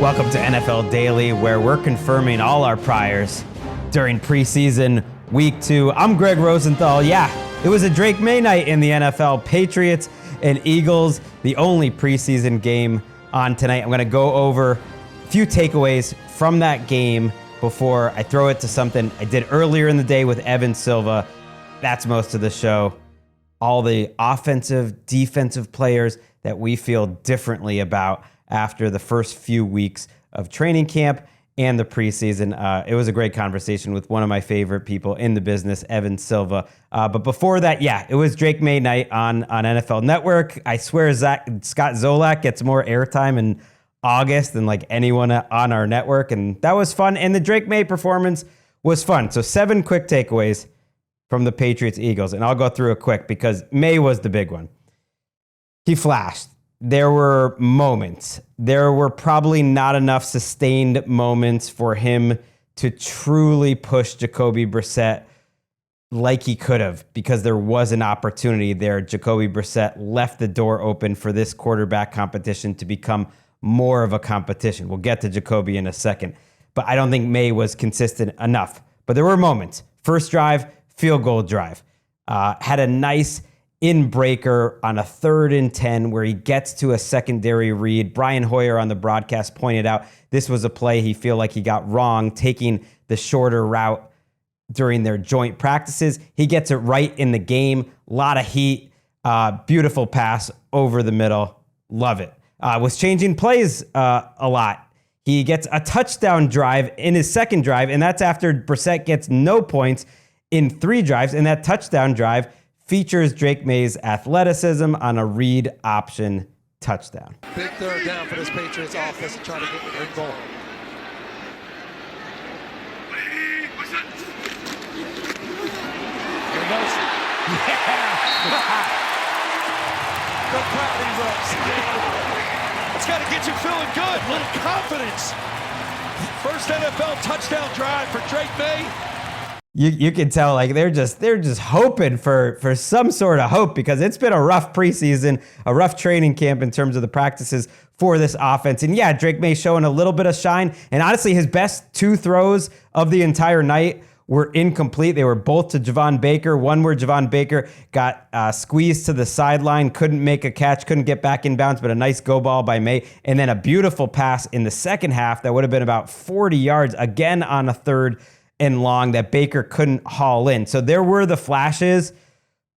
Welcome to NFL Daily, where we're confirming all our priors during preseason week 2. I'm Gregg Rosenthal. Yeah, it was a Drake Maye night in the NFL. Patriots and Eagles, the only preseason game on tonight. I'm going to go over a few takeaways from that game before I throw it to something I did earlier in the day with Evan Silva. That's most of the show. All the offensive, defensive players that we feel differently about after the first few weeks of training camp and the preseason. It was a great conversation with one of my favorite people in the business, Evan Silva. But before that, yeah, it was Drake Maye night on NFL Network. I swear Scott Zolak gets more airtime in August than like anyone on our network. And that was fun. And the Drake Maye performance was fun. So 7 quick takeaways from the Patriots-Eagles. And I'll go through it quick because Maye was the big one. He flashed. There were moments. There were probably not enough sustained moments for him to truly push Jacoby Brissett like he could have, because there was an opportunity there. Jacoby Brissett left the door open for this quarterback competition to become more of a competition. We'll get to Jacoby in a second, but I don't think Maye was consistent enough. But there were moments. First drive, field goal drive. Had a nice in-breaker on a 3rd and 10 where he gets to a secondary read. Brian Hoyer on the broadcast pointed out this was a play he feel like he got wrong, taking the shorter route during their joint practices. He gets it right in the game. A lot of heat. Beautiful pass over the middle. Love it. Was changing plays a lot. He gets a touchdown drive in his second drive, and that's after Brissett gets no points in 3 drives, and that touchdown drive features Drake Maye's athleticism on a read option touchdown. Big 3rd down for this Patriots offense to try to get the big ball. Here goes. Yeah. The crowd erupts. It's got to get you feeling good. A little confidence. First NFL touchdown drive for Drake Maye. You can tell like they're just hoping for some sort of hope, because it's been a rough preseason, a rough training camp in terms of the practices for this offense. And yeah, Drake Maye showing a little bit of shine. And honestly, his best 2 throws of the entire night were incomplete. They were both to Javon Baker. One where Javon Baker got squeezed to the sideline, couldn't make a catch, couldn't get back in bounds, but a nice go ball by Maye. And then a beautiful pass in the second half that would have been about 40 yards, again on a 3rd and long, that Baker couldn't haul in. So there were the flashes,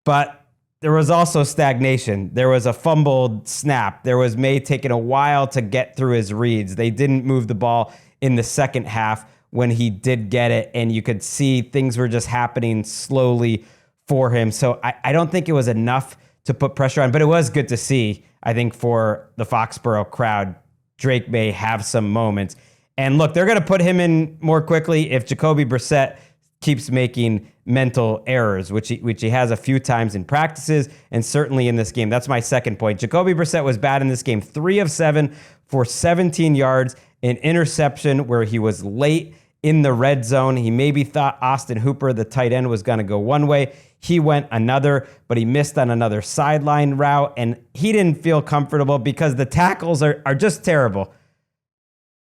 but there was also stagnation. There was a fumbled snap. There was Maye taking a while to get through his reads. They didn't move the ball in the second half when he did get it, and you could see things were just happening slowly for him. So I don't think it was enough to put pressure on, but it was good to see, I think, for the Foxborough crowd, Drake Maye have some moments. And look, they're going to put him in more quickly if Jacoby Brissett keeps making mental errors, which he has a few times in practices and certainly in this game. That's my second point. Jacoby Brissett was bad in this game. 3 of 7 for 17 yards, an interception where he was late in the red zone. He maybe thought Austin Hooper, the tight end, was going to go one way. He went another, but he missed on another sideline route, and he didn't feel comfortable because the tackles are just terrible.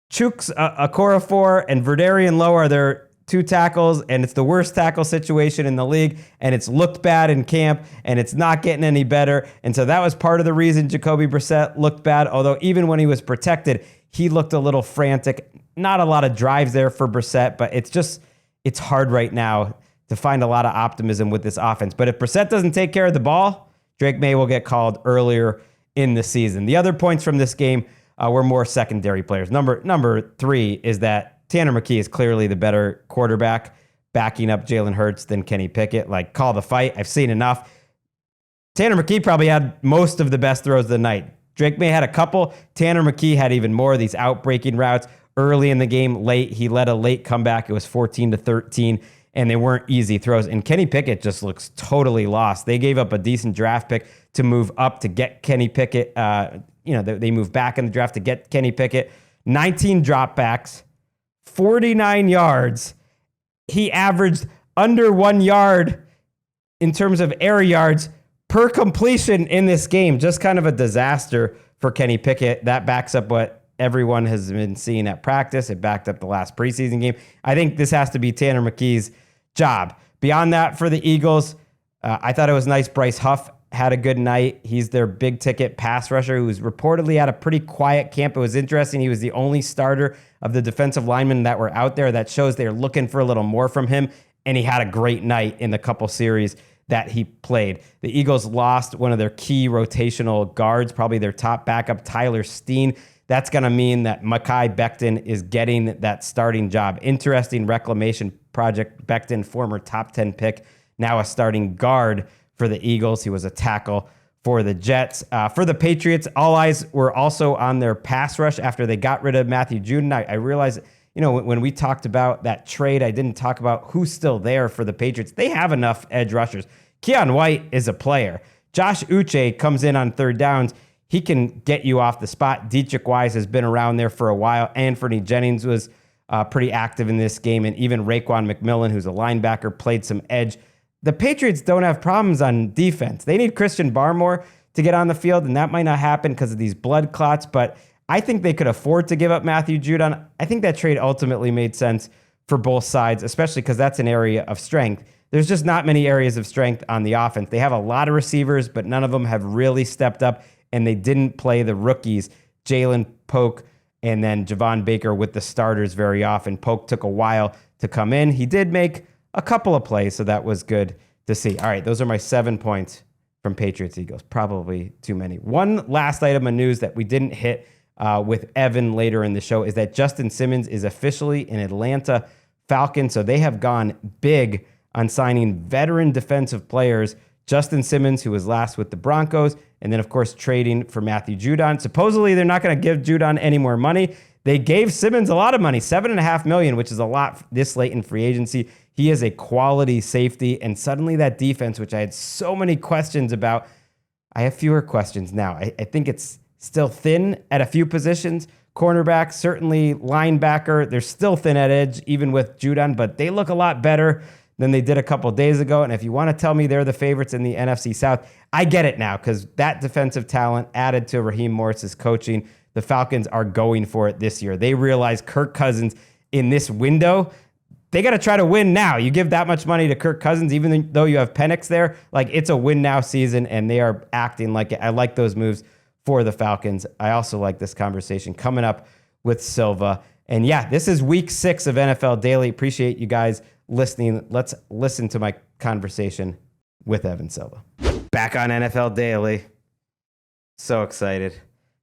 Chuks Okorafor and Verdarian Lowe are their 2 tackles, and it's the worst tackle situation in the league, and it's looked bad in camp, and it's not getting any better. And so that was part of the reason Jacoby Brissett looked bad, although even when he was protected, he looked a little frantic. Not a lot of drives there for Brissett, but it's hard right now to find a lot of optimism with this offense. But if Brissett doesn't take care of the ball, Drake Maye will get called earlier in the season. The other points from this game were more secondary players. Number 3 is that Tanner McKee is clearly the better quarterback, backing up Jalen Hurts than Kenny Pickett. Like, call the fight. I've seen enough. Tanner McKee probably had most of the best throws of the night. Drake Maye had a couple. Tanner McKee had even more of these outbreaking routes early in the game. Late, he led a late comeback. It was 14-13, and they weren't easy throws. And Kenny Pickett just looks totally lost. They gave up a decent draft pick to move up to get Kenny Pickett. They moved back in the draft to get Kenny Pickett. 19 dropbacks, 49 yards. He averaged under 1 yard in terms of air yards per completion in this game. Just kind of a disaster for Kenny Pickett. That backs up what everyone has been seeing at practice. It backed up the last preseason game. I think this has to be Tanner McKee's job. Beyond that, for the Eagles, I thought it was nice. Bryce Huff had a good night. He's their big ticket pass rusher who's reportedly had a pretty quiet camp. It was interesting. He was the only starter of the defensive linemen that were out there. That shows they're looking for a little more from him. And he had a great night in the couple series that he played. The Eagles lost one of their key rotational guards, probably their top backup, Tyler Steen. That's going to mean that Mekhi Becton is getting that starting job. Interesting reclamation project. Becton, former top 10 pick, now a starting guard for the Eagles. He was a tackle for the Jets. For the Patriots, all eyes were also on their pass rush after they got rid of Matthew Judon. I realized, when we talked about that trade, I didn't talk about who's still there for the Patriots. They have enough edge rushers. Keon White is a player. Josh Uche comes in on third downs. He can get you off the spot. Dietrich Wise has been around there for a while. Anthony Jennings was pretty active in this game. And even Raekwon McMillan, who's a linebacker, played some edge. The Patriots don't have problems on defense. They need Christian Barmore to get on the field, and that might not happen because of these blood clots. But I think they could afford to give up Matthew Judon. I think that trade ultimately made sense for both sides, especially because that's an area of strength. There's just not many areas of strength on the offense. They have a lot of receivers, but none of them have really stepped up, and they didn't play the rookies, Jalen Polk and then Javon Baker, with the starters very often. Polk took a while to come in. He did make a couple of plays, so that was good to see. All right, those are my 7 points from Patriots-Eagles. Probably too many. One last item of news that we didn't hit with Evan later in the show is that Justin Simmons is officially an Atlanta Falcon, so they have gone big on signing veteran defensive players. Justin Simmons, who was last with the Broncos, and then, of course, trading for Matthew Judon. Supposedly, they're not going to give Judon any more money. They gave Simmons a lot of money, $7.5 million, which is a lot this late in free agency. He is a quality safety, and suddenly that defense, which I had so many questions about, I have fewer questions now. I think it's still thin at a few positions. Cornerback, certainly linebacker. They're still thin at edge, even with Judon, but they look a lot better than they did a couple days ago. And if you want to tell me they're the favorites in the NFC South, I get it now, because that defensive talent added to Raheem Morris's coaching, the Falcons are going for it this year. They realize Kirk Cousins in this window, they got to try to win now. You give that much money to Kirk Cousins, even though you have Penix there, like, it's a win now season, and they are acting like it. I like those moves for the Falcons. I also like this conversation coming up with Silva. And yeah, this is week 6 of NFL Daily. Appreciate you guys listening. Let's listen to my conversation with Evan Silva. Back on NFL Daily. So excited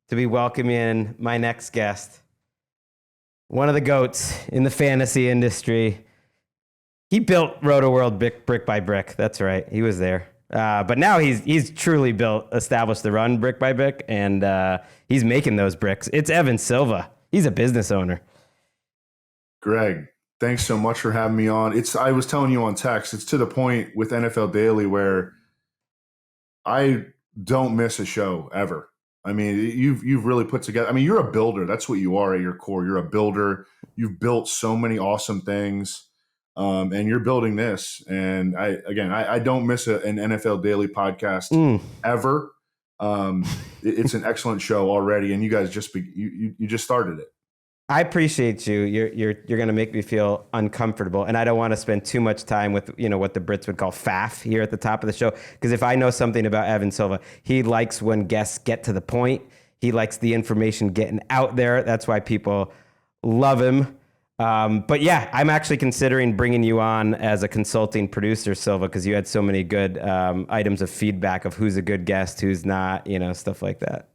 to be welcoming in my next guest. One of the GOATs in the fantasy industry. He built Roto-World brick by brick. That's right. He was there. But now he's truly established the run brick by brick, and he's making those bricks. It's Evan Silva. He's a business owner. Greg, thanks so much for having me on. I was telling you on text, it's to the point with NFL Daily where I don't miss a show ever. I mean, you've really put together. I mean, you're a builder. That's what you are at your core. You're a builder. You've built so many awesome things, and you're building this. And I don't miss an NFL Daily podcast ever. It's an excellent show already, and you guys you just started it. I appreciate you. You're going to make me feel uncomfortable, and I don't want to spend too much time with what the Brits would call faff here at the top of the show. Because if I know something about Evan Silva, he likes when guests get to the point. He likes the information getting out there. That's why people love him. But yeah, I'm actually considering bringing you on as a consulting producer, Silva, because you had so many good items of feedback of who's a good guest, who's not, stuff like that.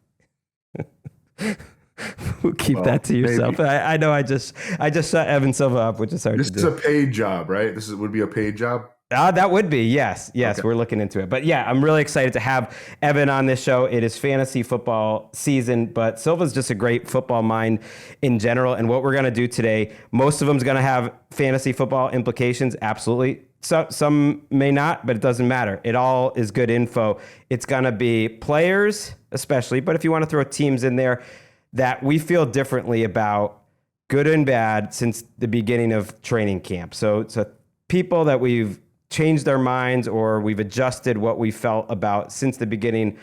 Keep that to yourself. I know I just shut Evan Silva up, which is hard to do. This is a paid job, right? Would be a paid job? That would be, yes. Okay. We're looking into it. But yeah, I'm really excited to have Evan on this show. It is fantasy football season, but Silva's just a great football mind in general. And what we're going to do today, most of them is going to have fantasy football implications. Absolutely. So, some may not, but it doesn't matter. It all is good info. It's going to be players, especially, but if you want to throw teams in there that we feel differently about, good and bad, since the beginning of training camp. So people that we've changed our minds or we've adjusted what we felt about since the beginning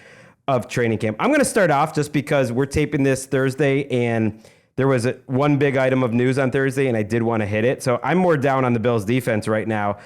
of training camp. I'm going to start off just because we're taping this Thursday and there was one big item of news on Thursday and I did want to hit it. So I'm more down on the Bills defense right now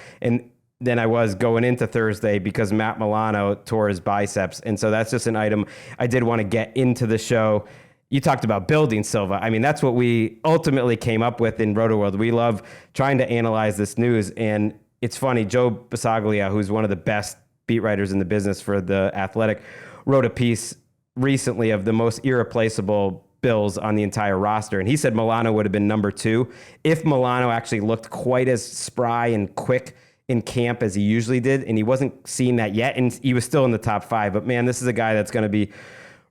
than I was going into Thursday because Matt Milano tore his biceps. And so that's just an item I did want to get into the show. You talked about building Silva. I mean, that's what we ultimately came up with in RotoWorld. We love trying to analyze this news. And it's funny, Joe Basaglia, who's one of the best beat writers in the business for The Athletic, wrote a piece recently of the most irreplaceable Bills on the entire roster. And he said Milano would have been number 2 if Milano actually looked quite as spry and quick in camp as he usually did. And he wasn't seeing that yet. And he was still in the top 5. But man, this is a guy that's going to be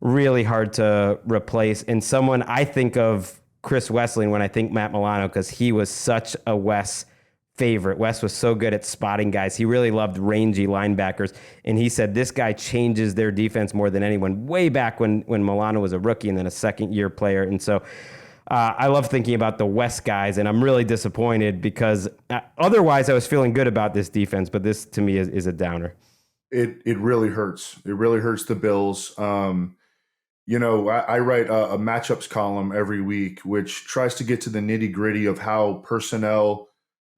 really hard to replace. And someone I think of Chris Wesseling when I think Matt Milano, because he was such a Wes favorite. Wes was so good at spotting guys. He really loved rangy linebackers. And he said this guy changes their defense more than anyone way back when Milano was a rookie and then a second-year player. And so I love thinking about the West guys, and I'm really disappointed because otherwise I was feeling good about this defense, but this to me is a downer. It really hurts. It really hurts the Bills. I write a matchups column every week, which tries to get to the nitty gritty of how personnel,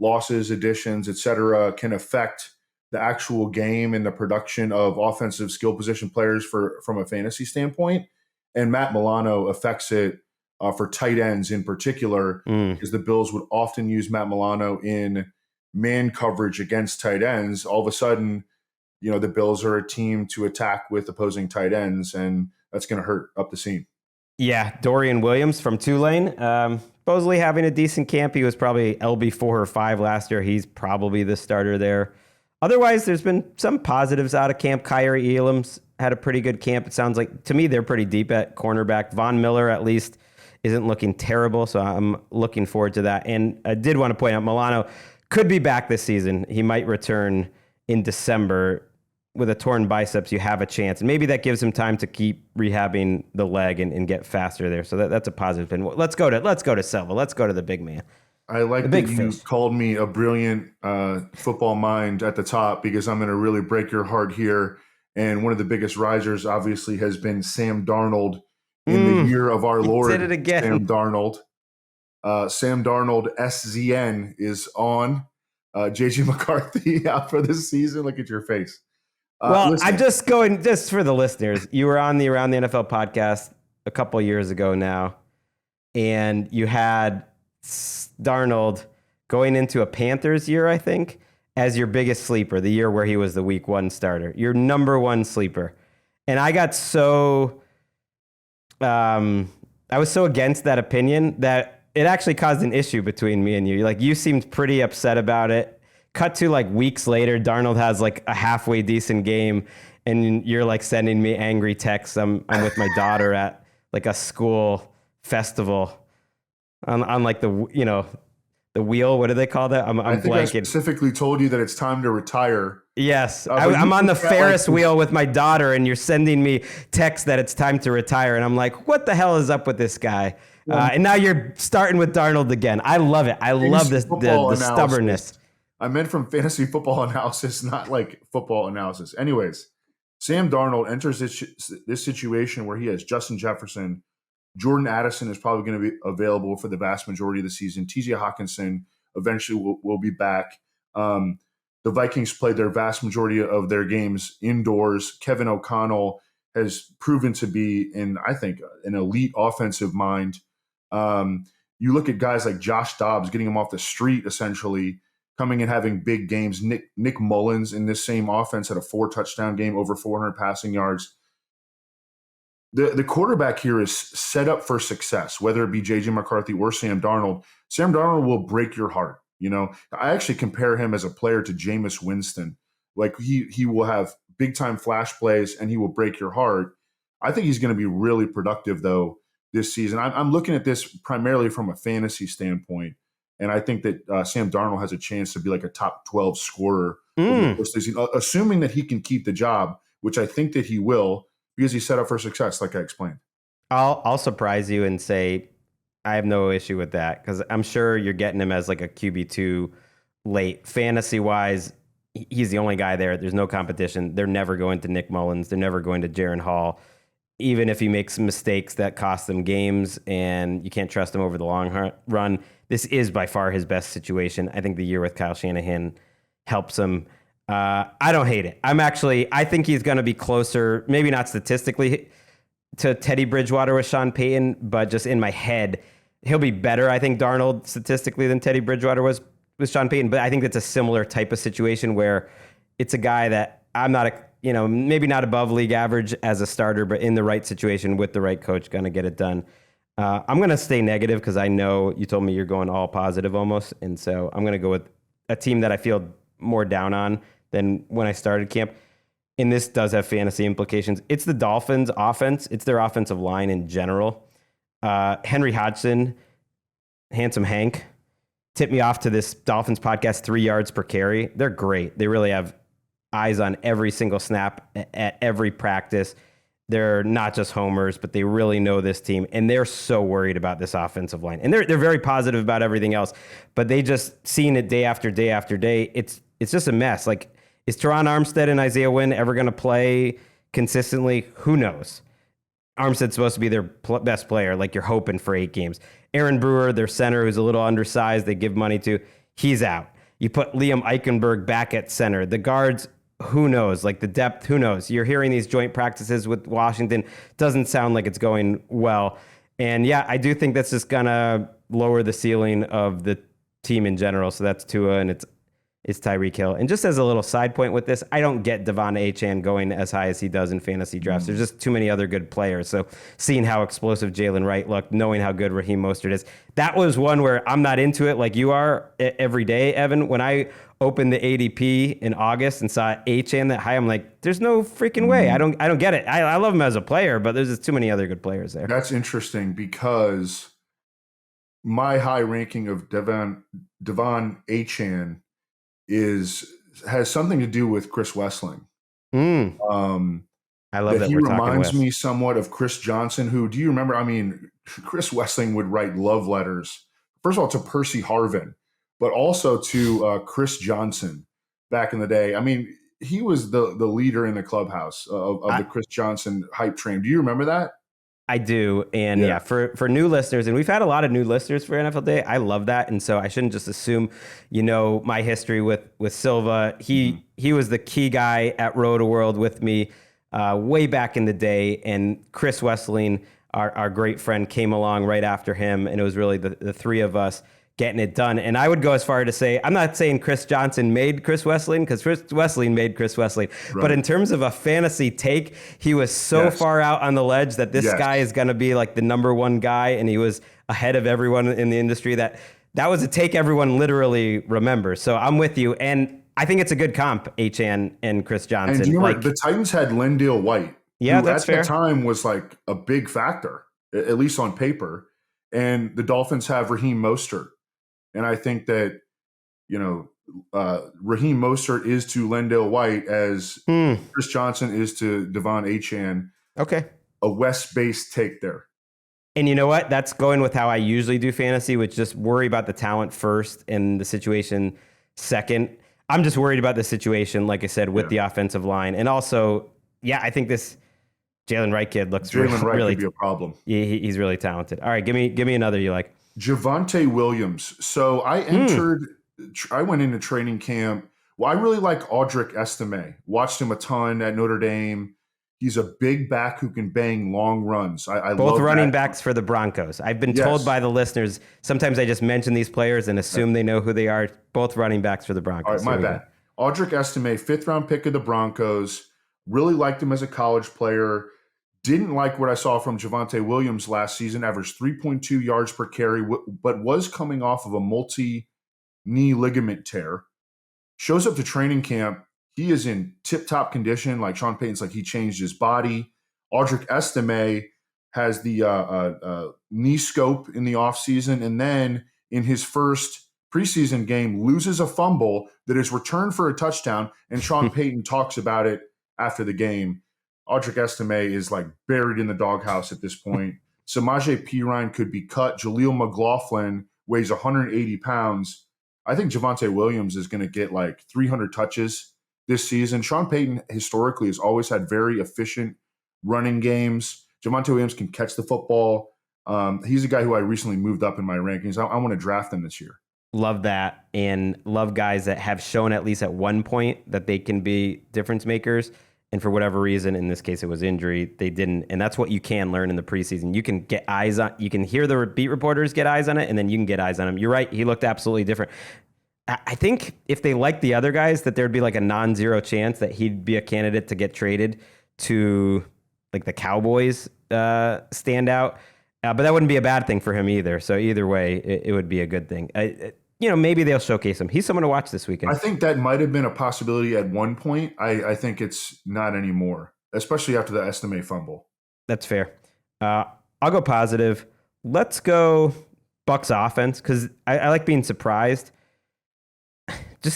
losses, additions, et cetera, can affect the actual game and the production of offensive skill position players from a fantasy standpoint. And Matt Milano affects it for tight ends in particular, because the Bills would often use Matt Milano in man coverage against tight ends. All of a sudden, the Bills are a team to attack with opposing tight ends, and that's going to hurt up the seam. Yeah, Dorian Williams from Tulane, supposedly having a decent camp. He was probably LB 4 or 5 last year. He's probably the starter there. Otherwise, there's been some positives out of camp. Kyrie Elam's had a pretty good camp. It sounds like, to me, they're pretty deep at cornerback. Von Miller, at least, isn't looking terrible, so I'm looking forward to that. And I did want to point out, Milano could be back this season. He might return in December. With a torn biceps, you have a chance. And maybe that gives him time to keep rehabbing the leg and get faster there. So that's a positive. And let's go to Silva. Let's go to the big man. I like that you called me a brilliant football mind at the top, because I'm going to really break your heart here. And one of the biggest risers, obviously, has been Sam Darnold in the year of our Lord. Did it again. Sam Darnold. Sam Darnold, SZN, is on. JJ McCarthy out for this season. Look at your face. Well, listen. I'm just going, just for the listeners, you were on the Around the NFL podcast a couple years ago now, and you had Darnold going into a Panthers year, I think, as your biggest sleeper, the year where he was the week 1 starter, your number 1 sleeper. And I got I was so against that opinion that it actually caused an issue between me and you. Like, you seeed pretty upset about it. Cut to weeks later, Darnold has a halfway decent game, and you're sending me angry texts. I'm with my daughter at a school festival on the wheel. What do they call that? I'm I think blanking. I specifically told you that it's time to retire. Yes, I'm on the Ferris wheel with my daughter, and you're sending me texts that it's time to retire, and I'm like, what the hell is up with this guy? And now you're starting with Darnold again. I love it. I love this the stubbornness. I meant from fantasy football analysis, not football analysis. Anyways, Sam Darnold enters this situation where he has Justin Jefferson. Jordan Addison is probably going to be available for the vast majority of the season. TJ Hawkinson eventually will be back. The Vikings played their vast majority of their games indoors. Kevin O'Connell has proven to be, I think, an elite offensive mind. You look at guys like Josh Dobbs getting him off the street, essentially, coming and having big games. Nick Mullins in this same offense had a 4-touchdown game, over 400 passing yards. The quarterback here is set up for success, whether it be J.J. McCarthy or Sam Darnold. Sam Darnold will break your heart. I actually compare him as a player to Jameis Winston. He will have big-time flash plays, and he will break your heart. I think he's going to be really productive, though, this season. I'm looking at this primarily from a fantasy standpoint. And I think that Sam Darnold has a chance to be a top 12 scorer, assuming that he can keep the job, which I think that he will, because he's set up for success, like I explained. I'll surprise you and say I have no issue with that, because I'm sure you're getting him as a QB2 late. Fantasy-wise, he's the only guy there. There's no competition. They're never going to Nick Mullins. They're never going to Jaron Hall. Even if he makes mistakes that cost them games and you can't trust him over the long run, this is by far his best situation. I think the year with Kyle Shanahan helps him. I don't hate it. I think he's going to be closer, maybe not statistically, to Teddy Bridgewater with Sean Payton, but just in my head, he'll be better, I think, Darnold, statistically, than Teddy Bridgewater was with Sean Payton. But I think it's a similar type of situation where it's a guy that I'm not, maybe not above league average as a starter, but in the right situation with the right coach, going to get it done. I'm going to stay negative because I know you told me you're going all positive almost. And so I'm going to go with a team that I feel more down on than when I started camp. And this does have fantasy implications. It's the Dolphins' offense. It's their offensive line in general. Henry Hodgson, Handsome Hank, tipped me off to this Dolphins podcast, 3 yards per carry. They're great. They really have eyes on every single snap at every practice. They're not just homers, but they really know this team. And they're so worried about this offensive line. And they're very positive about everything else. But they just seeing it day after day after day. It's just a mess. Like, is Teron Armstead and Isaiah Wynn ever going to play consistently? Who knows? Armstead's supposed to be their best player. Like, you're hoping for 8 games. Aaron Brewer, their center, who's a little undersized, they give money to, he's out. You put Liam Eichenberg back at center. The guards, who knows? Like, the depth, who knows? You're hearing these joint practices with Washington. Doesn't sound like it's going well. And yeah, I do think that's just going to lower the ceiling of the team in general. So that's Tua, and it's Tyreek Hill. And just as a little side point with this, I don't get Devon Achane going as high as he does in fantasy drafts. There's just too many other good players. So seeing how explosive Jalen Wright looked, knowing how good Raheem Mostert is, that was one where I'm not into it like you are every day, Evan. When I opened the ADP in August and saw Achane that high, I'm like, there's no freaking way. I don't get it. I love him as a player, but there's just too many other good players there. That's interesting because my high ranking of Devon Achane has something to do with Chris Wessling. I love that he we're talking reminds me somewhat of Chris Johnson, who, do you remember? I mean, Chris Wessling would write love letters, first of all, to Percy Harvin, but also to Chris Johnson back in the day. I mean, he was the leader in the clubhouse of the Chris Johnson hype train. Do you remember that? I do. And yeah, for new listeners, and we've had a lot of new listeners for NFL Day. I love that. And so I shouldn't just assume, my history with Silva. He was the key guy at Roto World with me way back in the day. And Chris Wessling, our great friend, came along right after him. And it was really the three of us getting it done. And I would go as far to say, I'm not saying Chris Johnson made Chris Wessling, because Chris Wessling made Chris Wessling. Right. But in terms of a fantasy take, he was so far out on the ledge that this guy is going to be like the number one guy. And he was ahead of everyone in the industry. That was a take everyone literally remembers. So I'm with you. And I think it's a good comp, Achane and Chris Johnson. And do you remember, the Titans had Lindale White, who that's fair. At the time was like a big factor, at least on paper. And the Dolphins have Raheem Mostert. And I think that, Raheem Mostert is to Lindale White as Chris Johnson is to Devon Achane. Okay. A West-based take there. And you know what? That's going with how I usually do fantasy, which just worry about the talent first and the situation second. I'm just worried about the situation, like I said, with the offensive line. And also, I think this Jalen Wright kid looks really could be a problem. He's really talented. All right, give me another you like. Javonte Williams. So I went into training camp. Well, I really like Audric Estime. Watched him a ton at Notre Dame. He's a big back who can bang long runs. I both love running that. backs for the Broncos. I've been told by the listeners, sometimes I just mention these players and assume they know who they are. Both running backs for the Broncos. All right, my bad. Audric Estime, 5th-round pick of the Broncos. Really liked him as a college player. Didn't like what I saw from Javonte Williams last season. Averaged 3.2 yards per carry, but was coming off of a multi-knee ligament tear. Shows up to training camp. He is in tip-top condition. Like Sean Payton's like he changed his body. Audric Estime has the knee scope in the offseason. And then in his first preseason game, loses a fumble that is returned for a touchdown. And Sean Payton talks about it after the game. Audric Estime is like buried in the doghouse at this point. Samaje Perine could be cut. Jaleel McLaughlin weighs 180 pounds. I think Javonte Williams is going to get like 300 touches this season. Sean Payton historically has always had very efficient running games. Javonte Williams can catch the football. He's a guy who I recently moved up in my rankings. I want to draft him this year. Love that, and love guys that have shown at least at one point that they can be difference makers. And for whatever reason, in this case, it was injury, they didn't. And that's what you can learn in the preseason. You can get eyes on, you can hear the beat reporters get eyes on it, and then you can get eyes on him. You're right. He looked absolutely different. I think if they liked the other guys, that there'd be like a non-zero chance that he'd be a candidate to get traded to like the Cowboys standout. But that wouldn't be a bad thing for him either. So either way, it would be a good thing. Maybe they'll showcase him. He's someone to watch this weekend. I think that might have been a possibility at one point. I think it's not anymore, especially after the Estime fumble. That's fair. I'll go positive. Let's go Bucs offense, because I like being surprised.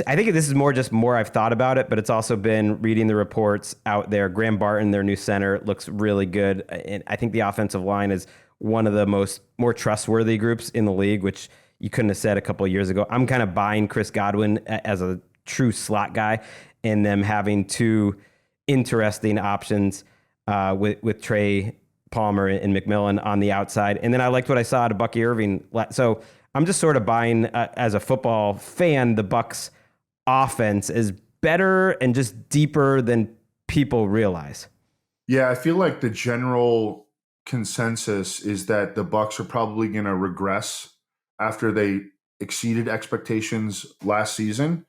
I think this is more I've thought about it, but it's also been reading the reports out there. Graham Barton, their new center, looks really good. And I think the offensive line is one of the more trustworthy groups in the league, which you couldn't have said a couple of years ago. I'm kind of buying Chris Godwin as a true slot guy, and them having two interesting options with Trey Palmer and McMillan on the outside. And then I liked what I saw out of Bucky Irving. So I'm just sort of buying, as a football fan, the Bucs offense is better and just deeper than people realize. Yeah, I feel like the general consensus is that the Bucs are probably going to regress after they exceeded expectations last season.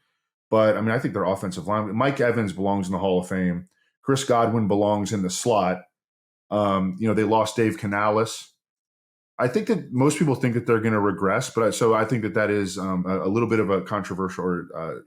But, I think their offensive line, Mike Evans belongs in the Hall of Fame. Chris Godwin belongs in the slot. They lost Dave Canales. I think that most people think that they're going to regress, so I think that is a little bit of a controversial or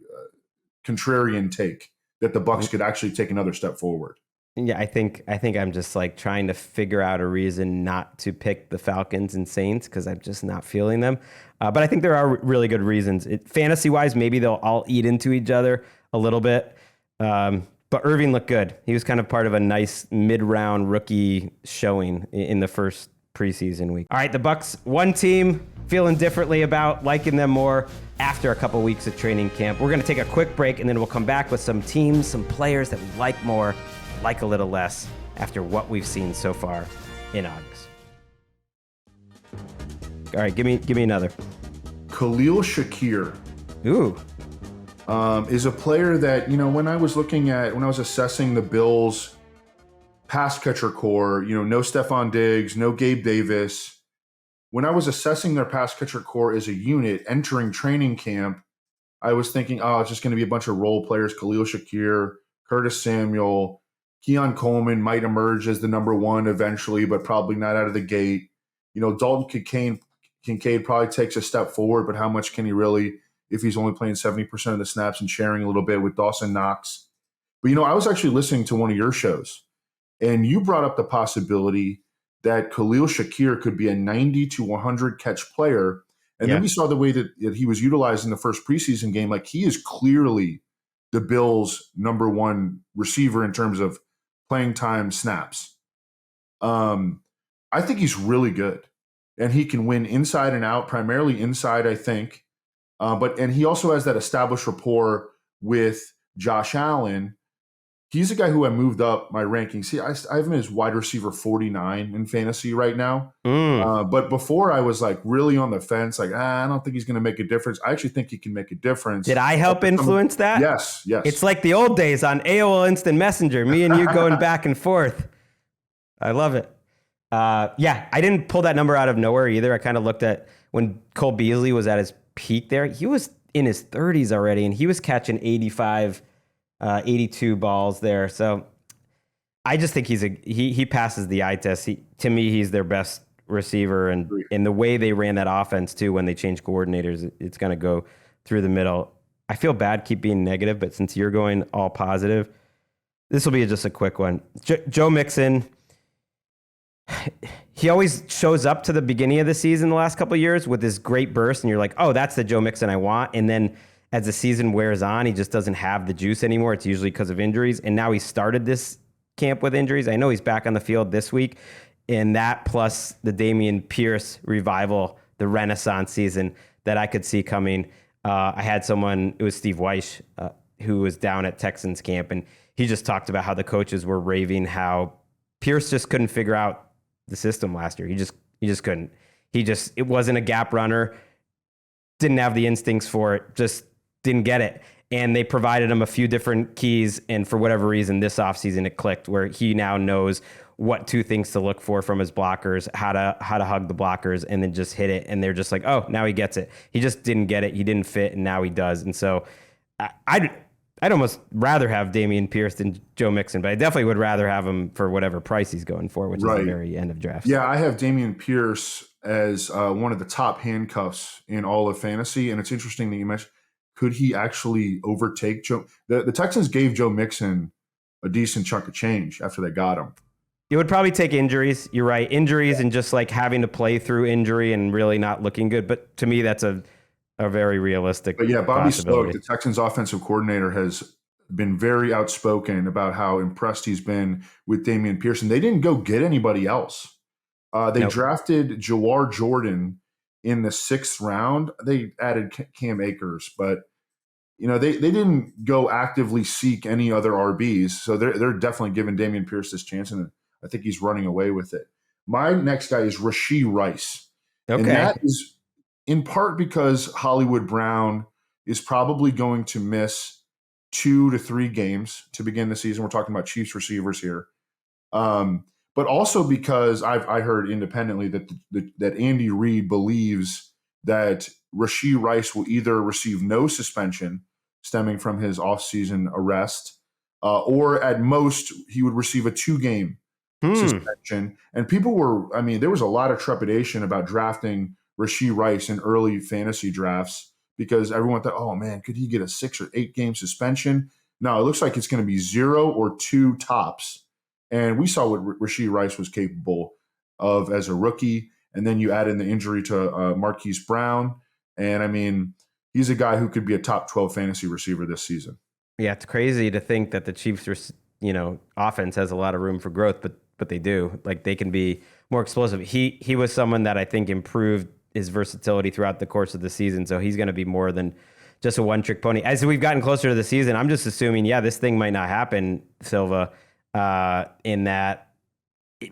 contrarian take, that the Bucs could actually take another step forward. Yeah, I think I'm just like trying to figure out a reason not to pick the Falcons and Saints, because I'm just not feeling them. But I think there are really good reasons. Fantasy-wise, maybe they'll all eat into each other a little bit. But Irving looked good. He was kind of part of a nice mid-round rookie showing in the first preseason week. All right, the Bucs, one team, feeling differently about, liking them more after a couple weeks of training camp. We're going to take a quick break, and then we'll come back with some teams, some players that we like more, like a little less, after what we've seen so far in August. All right, give me another. Khalil Shakir. Ooh. Is a player that, when I was assessing the Bills' pass catcher core, no Stephon Diggs, no Gabe Davis. When I was assessing their pass catcher core as a unit entering training camp, I was thinking, it's just going to be a bunch of role players. Khalil Shakir, Curtis Samuel, Keon Coleman might emerge as the number one eventually, but probably not out of the gate. Dalton Kincaid probably takes a step forward, but how much can he really, if he's only playing 70% of the snaps and sharing a little bit with Dawson Knox? But, I was actually listening to one of your shows, and you brought up the possibility that Khalil Shakir could be a 90 to 100 catch player. And then we saw the way that he was utilized in the first preseason game. Like, he is clearly the Bills' number one receiver in terms of playing time snaps. I think he's really good, and he can win inside and out, primarily inside, I think. And he also has that established rapport with Josh Allen. He's a guy who I moved up my rankings. See, I have him as wide receiver 49 in fantasy right now. But before I was like really on the fence, like, I don't think he's going to make a difference. I actually think he can make a difference. Did I help influence that? Yes. It's like the old days on AOL Instant Messenger, me and you going back and forth. I love it. I didn't pull that number out of nowhere either. I kind of looked at when Cole Beasley was at his peak there. He was in his 30s already, and he was catching 85 82 balls there. So I just think he passes the eye test. To me, he's their best receiver, and in the way they ran that offense too, when they changed coordinators, it's going to go through the middle. I feel bad keep being negative, but since you're going all positive, this will be just a quick one. Joe Mixon, he always shows up to the beginning of the season the last couple of years with this great burst, and you're like, oh, that's the Joe Mixon I want. And then as the season wears on, he just doesn't have the juice anymore. It's usually because of injuries. And now he started this camp with injuries. I know he's back on the field this week. And that plus the Dameon Pierce revival, the Renaissance season that I could see coming. I had someone, it was Steve Weish, who was down at Texans camp, and he just talked about how the coaches were raving how Pierce just couldn't figure out the system last year. He just couldn't. It wasn't a gap runner, didn't have the instincts for it, just didn't get it. And they provided him a few different keys, and for whatever reason, this offseason it clicked, where he now knows what two things to look for from his blockers, how to hug the blockers, and then just hit it. And they're just like, oh, now he gets it. He just didn't get it. He didn't fit, and now he does. And so I'd almost rather have Dameon Pierce than Joe Mixon, but I definitely would rather have him for whatever price he's going for, which is the very end of draft. Yeah, I have Dameon Pierce as one of the top handcuffs in all of fantasy. And it's interesting that you mentioned, could he actually overtake Joe? The Texans gave Joe Mixon a decent chunk of change after they got him. It would probably take injuries. You're right. Injuries and just like having to play through injury and really not looking good. But to me, that's a very realistic But yeah, Bobby Sloak, the Texans offensive coordinator, has been very outspoken about how impressed he's been with Dameon Pierce. And they didn't go get anybody else. They drafted Jawar Jordan in the 6th round. They added Cam Akers, but they didn't go actively seek any other RBs. So they're definitely giving Dameon Pierce this chance, and I think he's running away with it. My next guy is Rashee Rice. Okay. And that is in part because Hollywood Brown is probably going to miss 2 to 3 games to begin the season. We're talking about Chiefs receivers here. But also because I heard independently that Andy Reid believes that Rashee Rice will either receive no suspension stemming from his offseason arrest, or at most he would receive a 2-game suspension. And people there was a lot of trepidation about drafting Rashee Rice in early fantasy drafts because everyone thought, oh man, could he get a 6 or 8 game suspension? No, it looks like it's going to be 0 or 2 tops. And we saw what Rashee Rice was capable of as a rookie. And then you add in the injury to Marquise Brown. And he's a guy who could be a top 12 fantasy receiver this season. Yeah, it's crazy to think that the Chiefs, offense has a lot of room for growth, but they do. Like, they can be more explosive. He was someone that I think improved his versatility throughout the course of the season. So he's going to be more than just a one-trick pony. As we've gotten closer to the season, I'm just assuming, this thing might not happen, Silva, in that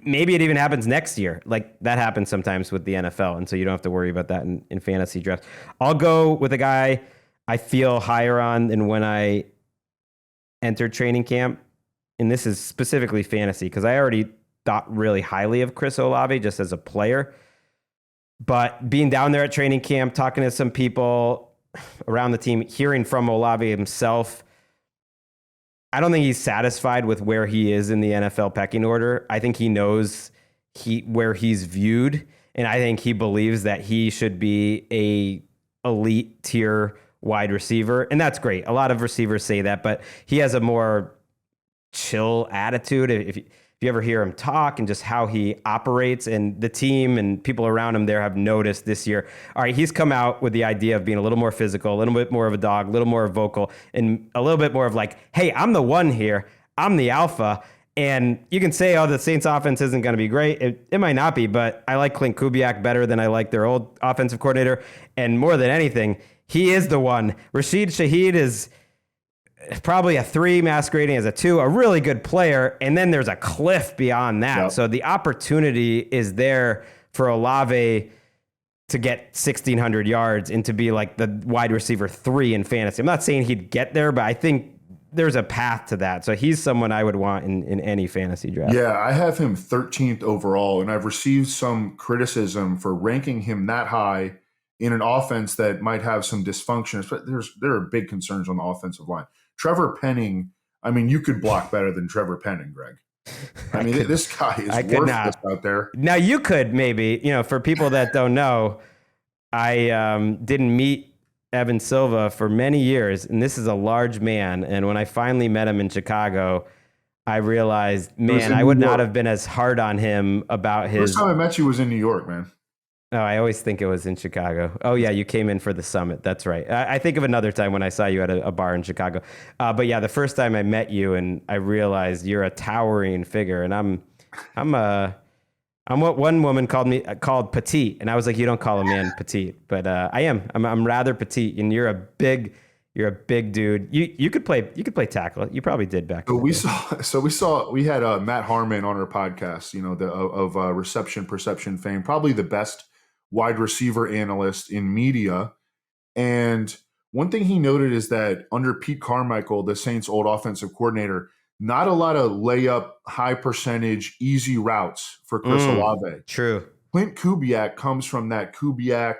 maybe it even happens next year. Like, that happens sometimes with the NFL. And so you don't have to worry about that in fantasy drafts. I'll go with a guy I feel higher on than when I entered training camp. And this is specifically fantasy because I already thought really highly of Chris Olave just as a player. But being down there at training camp, talking to some people around the team, hearing from Olave himself, I don't think he's satisfied with where he is in the NFL pecking order. I think he knows where he's viewed, and I think he believes that he should be a elite tier wide receiver, and that's great. A lot of receivers say that, but he has a more chill attitude. If you ever hear him talk and just how he operates, and the team and people around him there have noticed this year, all right, he's come out with the idea of being a little more physical, a little bit more of a dog, a little more vocal, and a little bit more of like, hey, I'm the one here. I'm the alpha. And you can say, oh, the Saints offense isn't going to be great. It might not be, but I like Clint Kubiak better than I like their old offensive coordinator. And more than anything, he is the one. Rashid Shaheed is probably a 3, masquerading as a 2, a really good player. And then there's a cliff beyond that. Yep. So the opportunity is there for Olave to get 1,600 yards and to be like the wide receiver 3 in fantasy. I'm not saying he'd get there, but I think there's a path to that. So he's someone I would want in any fantasy draft. Yeah, I have him 13th overall, and I've received some criticism for ranking him that high in an offense that might have some dysfunctions, but there are big concerns on the offensive line. Trevor Penning, you could block better than Trevor Penning, Greg. This guy is worthless out there. Now, you could maybe, for people that don't know, I didn't meet Evan Silva for many years, and this is a large man. And when I finally met him in Chicago, I realized, man, I would not have been as hard on him about his... First time I met you was in New York, man. Oh, I always think it was in Chicago. Oh, yeah, you came in for the summit. That's right. I think of another time when I saw you at a bar in Chicago. But yeah, the first time I met you and I realized you're a towering figure, and I'm what one woman called petite, and I was like, you don't call a man petite, but I am. I'm rather petite, and you're You're a big dude. You could play tackle. You probably did back then. We had Matt Harmon on our podcast, of reception perception fame, probably the best wide receiver analyst in media. And one thing he noted is that under Pete Carmichael, the Saints' old offensive coordinator, not a lot of layup, high percentage, easy routes for Chris Olave. True. Clint Kubiak comes from that Kubiak,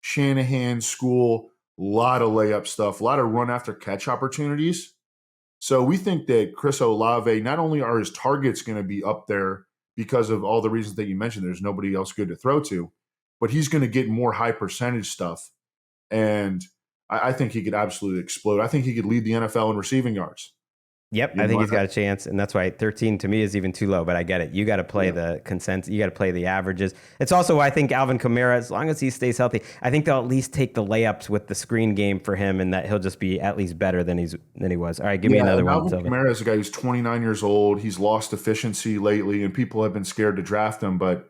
Shanahan school, a lot of layup stuff, a lot of run after catch opportunities. So we think that Chris Olave, not only are his targets going to be up there because of all the reasons that you mentioned, there's nobody else good to throw to, but he's going to get more high percentage stuff. And I think he could absolutely explode. I think he could lead the NFL in receiving yards. Yep, I think he's got a chance, and that's why 13 to me is even too low, but I get it. You got to play the consensus. You got to play the averages. It's also why I think Alvin Kamara, as long as he stays healthy, I think they'll at least take the layups with the screen game for him, and that he'll just be at least better than he was. All right, give me another one. Alvin Kamara is a guy who's 29 years old. He's lost efficiency lately, and people have been scared to draft him, but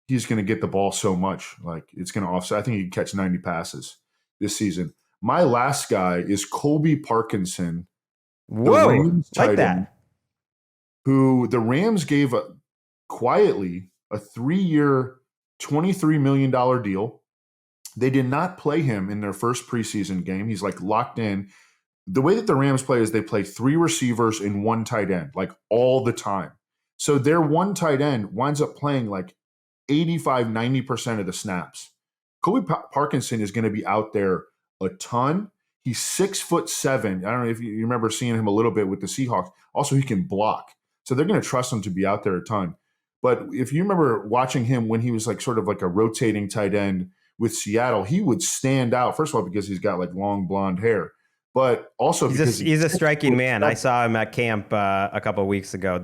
he's going to get the ball so much. Like, it's going to offset. I think he can catch 90 passes this season. My last guy is Colby Parkinson. Whoa, like that. Who the Rams gave quietly a 3-year, $23 million deal. They did not play him in their first preseason game. He's like locked in. The way that the Rams play is they play 3 receivers and 1 tight end, like all the time. So their 1 tight end winds up playing like 85, 90% of the snaps. Colby Parkinson is going to be out there a ton. He's 6'7". I don't know if you remember seeing him a little bit with the Seahawks. Also, he can block. So they're going to trust him to be out there a ton. But if you remember watching him when he was like sort of like a rotating tight end with Seattle, he would stand out, first of all, because he's got like long blonde hair, but also because he's a striking man. I saw him at camp a couple of weeks ago.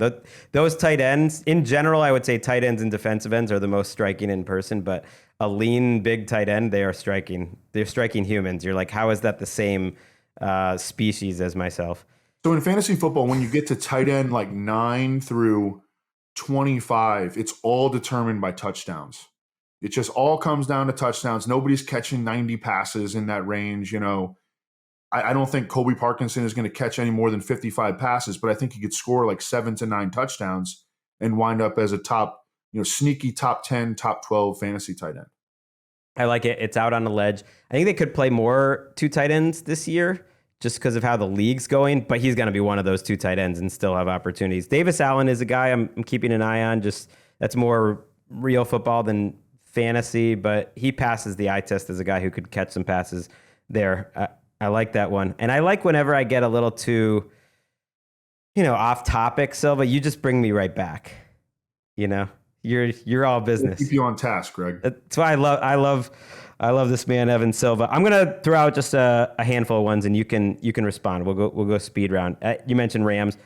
Those tight ends, in general, I would say tight ends and defensive ends are the most striking in person, but a lean, big tight end, they are striking. They're striking humans. You're like, how is that the same species as myself? So in fantasy football, when you get to tight end like 9 through 25, it's all determined by touchdowns. It just all comes down to touchdowns. Nobody's catching 90 passes in that range. I don't think Colby Parkinson is going to catch any more than 55 passes, but I think he could score like 7 to 9 touchdowns and wind up as a top, sneaky top 10, top 12 fantasy tight end. I like it. It's out on the ledge. I think they could play more 2 tight ends this year just because of how the league's going, but he's going to be one of those 2 tight ends and still have opportunities. Davis Allen is a guy I'm keeping an eye on. Just that's more real football than fantasy, but he passes the eye test as a guy who could catch some passes there. I like that one. And I like whenever I get a little too, off topic, Silva, you just bring me right back. You're all business. Keep you on task, Greg. That's why I love this man, Evan Silva. I'm gonna throw out just a handful of ones, and you can respond. We'll go speed round. You mentioned Rams,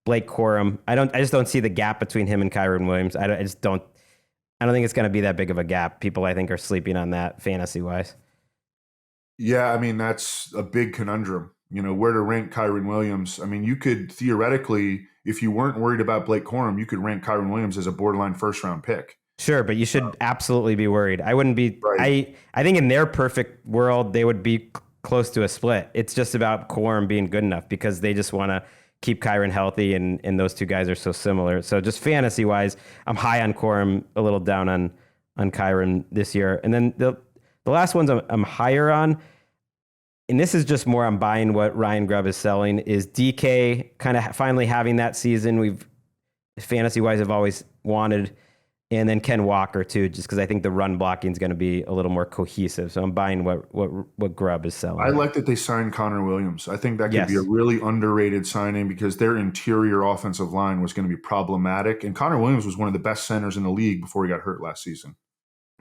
Blake Corum. I just don't see the gap between him and Kyren Williams. I don't think it's gonna be that big of a gap. People I think are sleeping on that fantasy wise. Yeah, I mean that's a big conundrum. Where to rank Kyren Williams. I mean, you could theoretically, if you weren't worried about Blake Corum, you could rank Kyren Williams as a borderline first-round pick. Sure, but you should absolutely be worried. I wouldn't be. Right. I think in their perfect world, they would be close to a split. It's just about Corum being good enough because they just want to keep Kyren healthy, and those 2 guys are so similar. So just fantasy-wise, I'm high on Corum, a little down on Kyren this year. And then the last ones I'm higher on, and this is just more I'm buying what Ryan Grubb is selling, is DK kind of finally having that season we've fantasy-wise have always wanted. And then Ken Walker too, just because I think the run blocking is going to be a little more cohesive. So I'm buying what Grubb is selling. I like that they signed Connor Williams. I think that could be a really underrated signing because their interior offensive line was going to be problematic. And Connor Williams was one of the best centers in the league before he got hurt last season.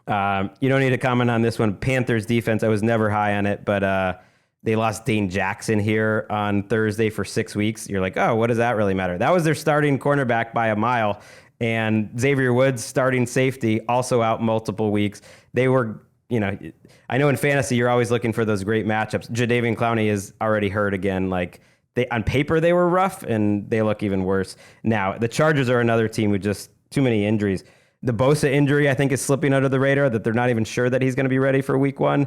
You don't need to comment on this one. Panthers defense, I was never high on it, but they lost Dane Jackson here on Thursday for 6 weeks. You're like, oh, what does that really matter? That was their starting cornerback by a mile. And Xavier Woods, starting safety, also out multiple weeks. They were, I know in fantasy you're always looking for those great matchups. Jadeveon Clowney is already hurt again. Like on paper they were rough, and they look even worse now. The Chargers are another team with just too many injuries. The Bosa injury, I think, is slipping under the radar. That they're not even sure that he's going to be ready for Week 1.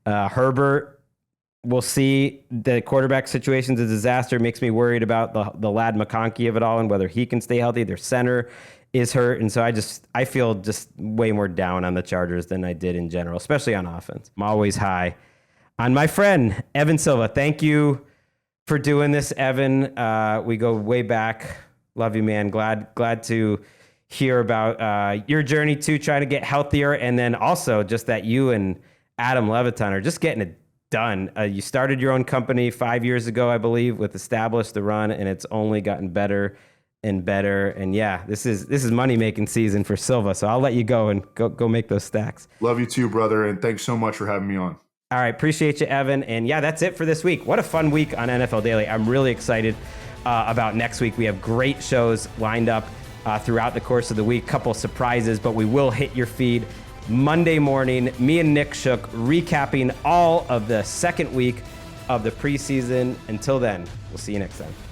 Herbert, We'll see. The quarterback situation's a disaster. Makes me worried about the lad McConkey of it all and whether he can stay healthy. Their center is hurt. And so I feel just way more down on the Chargers than I did in general, especially on offense. I'm always high on my friend, Evan Silva. Thank you for doing this, Evan. We go way back. Love you, man. Glad to hear about your journey too, trying to get healthier. And then also just that you and Adam Leviton are just getting it done. You started your own company 5 years ago, I believe, with Establish the Run, and it's only gotten better and better. And yeah, this is money-making season for Silva. So I'll let you go and go make those stacks. Love you too, brother. And thanks so much for having me on. All right. Appreciate you, Evan. And yeah, that's it for this week. What a fun week on NFL Daily. I'm really excited about next week. We have great shows lined up throughout the course of the week. Couple surprises, but we will hit your feed Monday morning. Me and Nick Shook recapping all of the second week of the preseason. Until then, we'll see you next time.